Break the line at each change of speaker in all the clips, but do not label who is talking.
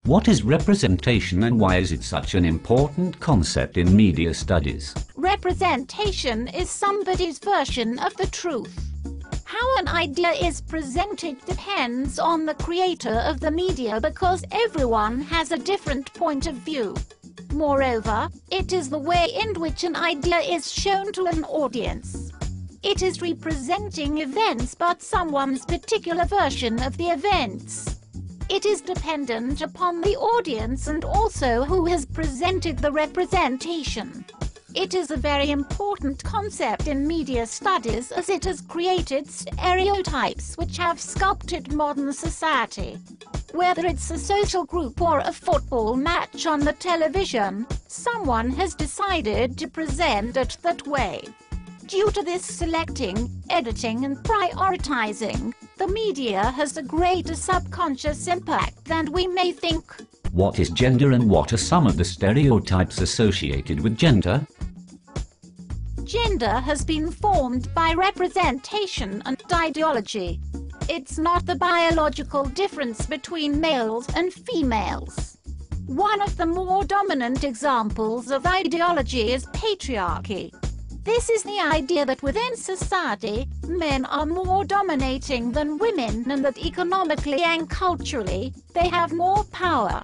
What is representation and why is it such an important concept in media studies?
Representation is somebody's version of the truth. How an idea is presented depends on the creator of the media because everyone has a different point of view. Moreover, it is the way in which an idea is shown to an audience. It is representing events but someone's particular version of the events. It is dependent upon the audience and also who has presented the representation. It is a very important concept in media studies as it has created stereotypes which have sculpted modern society. Whether it's a social group or a football match on the television, someone has decided to present it that way. Due to this selecting, editing and prioritizing, the media has a greater subconscious impact than we may think.
What is gender and what are some of the stereotypes associated with gender?
Gender has been formed by representation and ideology. It's not the biological difference between males and females. One of the more dominant examples of ideology is patriarchy. This is the idea that within society, men are more dominating than women and that economically and culturally, they have more power.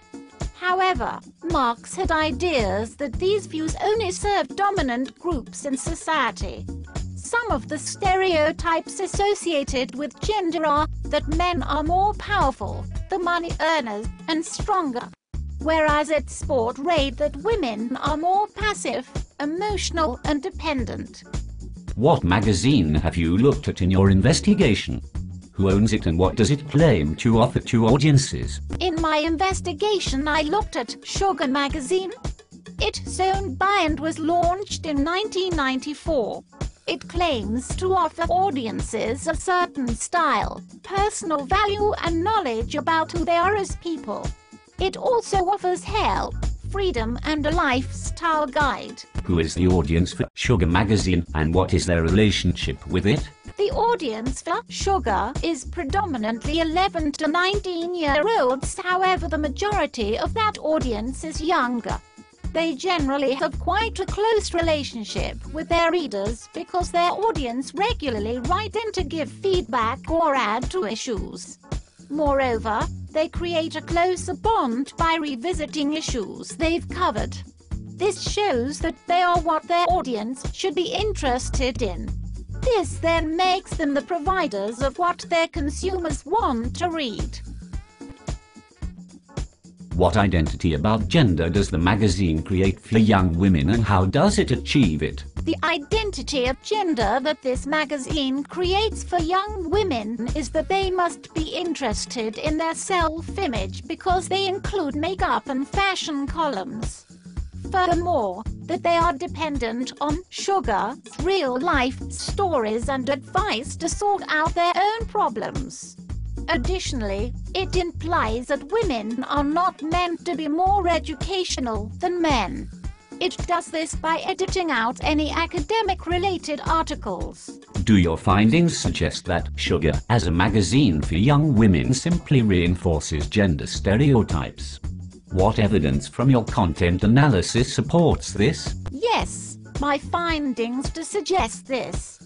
However, Marx had ideas that these views only served dominant groups in society. Some of the stereotypes associated with gender are that men are more powerful, the money earners, and stronger. Whereas it's portrayed that women are more passive, emotional, and dependent.
What magazine have you looked at in your investigation? Who owns it and what does it claim to offer to audiences?
In my investigation, I looked at Sugar magazine. It's owned by and was launched in 1994. It claims to offer audiences a certain style, personal value and knowledge about who they are as people. It also offers help, freedom and a lifestyle guide.
Who is the audience for Sugar magazine and what is their relationship with it?
The audience for Sugar is predominantly 11 to 19-year-olds, however the majority of that audience is younger. They generally have quite a close relationship with their readers because their audience regularly write in to give feedback or add to issues. Moreover, they create a closer bond by revisiting issues they've covered. This shows that they are what their audience should be interested in. This then makes them the providers of what their consumers want to read.
What identity about gender does the magazine create for young women and how does it achieve it?
The identity of gender that this magazine creates for young women is that they must be interested in their self-image because they include makeup and fashion columns. Furthermore, that they are dependent on Sugar's real-life stories and advice to sort out their own problems. Additionally, it implies that women are not meant to be more educational than men. It does this by editing out any academic-related articles.
Do your findings suggest that Sugar, as a magazine for young women, simply reinforces gender stereotypes? What evidence from your content analysis supports this?
Yes, my findings do suggest this.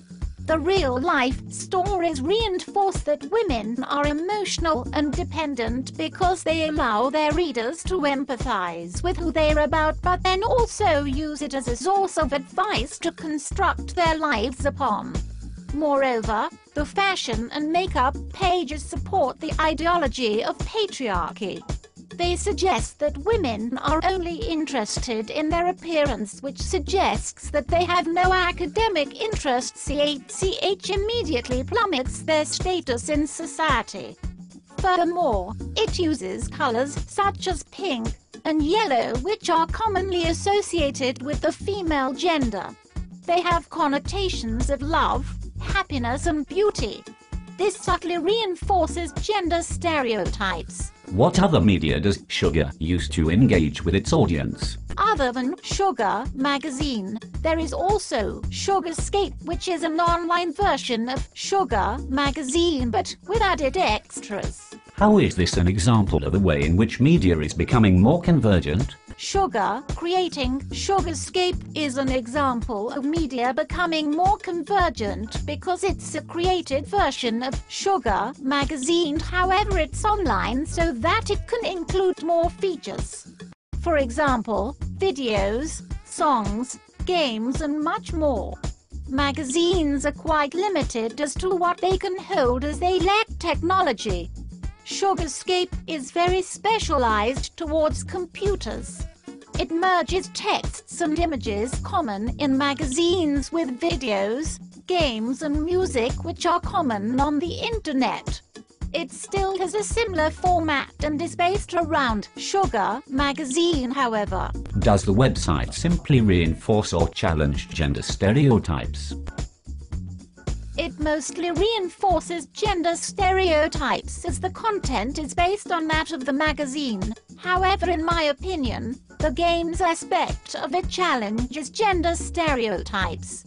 The real-life stories reinforce that women are emotional and dependent because they allow their readers to empathize with who they're about but then also use it as a source of advice to construct their lives upon. Moreover, the fashion and makeup pages support the ideology of patriarchy. They suggest that women are only interested in their appearance, which suggests that they have no academic interests. CH immediately plummets their status in society. Furthermore, it uses colors such as pink and yellow, which are commonly associated with the female gender. They have connotations of love, happiness and beauty. This subtly reinforces gender stereotypes.
What other media does Sugar use to engage with its audience?
Other than Sugar magazine, there is also Sugarscape, which is an online version of Sugar magazine but with added extras.
How is this an example of the way in which media is becoming more convergent?
Sugar creating Sugarscape is an example of media becoming more convergent because it's a created version of Sugar magazine. However, it's online so that it can include more features. For example, videos, songs, games and much more. Magazines are quite limited as to what they can hold as they lack technology. Sugarscape is very specialized towards computers. It merges texts and images common in magazines with videos, games and music which are common on the internet. It still has a similar format and is based around Sugar magazine, however.
Does the website simply reinforce or challenge gender stereotypes?
It mostly reinforces gender stereotypes as the content is based on that of the magazine. However, in my opinion, the game's aspect of it challenges gender stereotypes.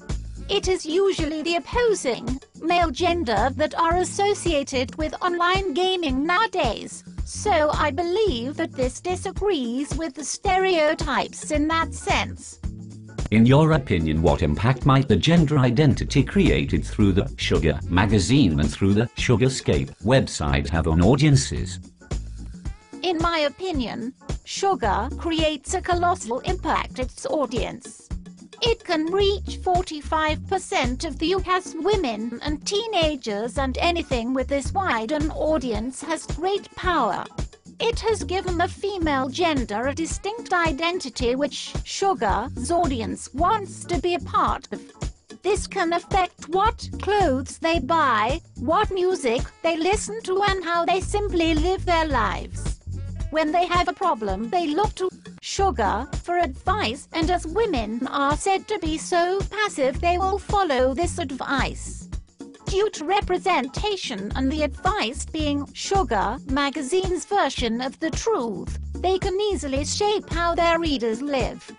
It is usually the opposing, male gender that are associated with online gaming nowadays. So I believe that this disagrees with the stereotypes in that sense.
In your opinion, what impact might the gender identity created through the Sugar magazine and through the Sugarscape website have on audiences?
In my opinion, Sugar creates a colossal impact on its audience. It can reach 45% of the US women and teenagers, and anything with this wide an audience has great power. It has given the female gender a distinct identity which Sugar's audience wants to be a part of. This can affect what clothes they buy, what music they listen to and how they simply live their lives. When they have a problem, they look to Sugar for advice, and as women are said to be so passive, they will follow this advice. Due to representation and the advice being Sugar magazine's version of the truth, they can easily shape how their readers live.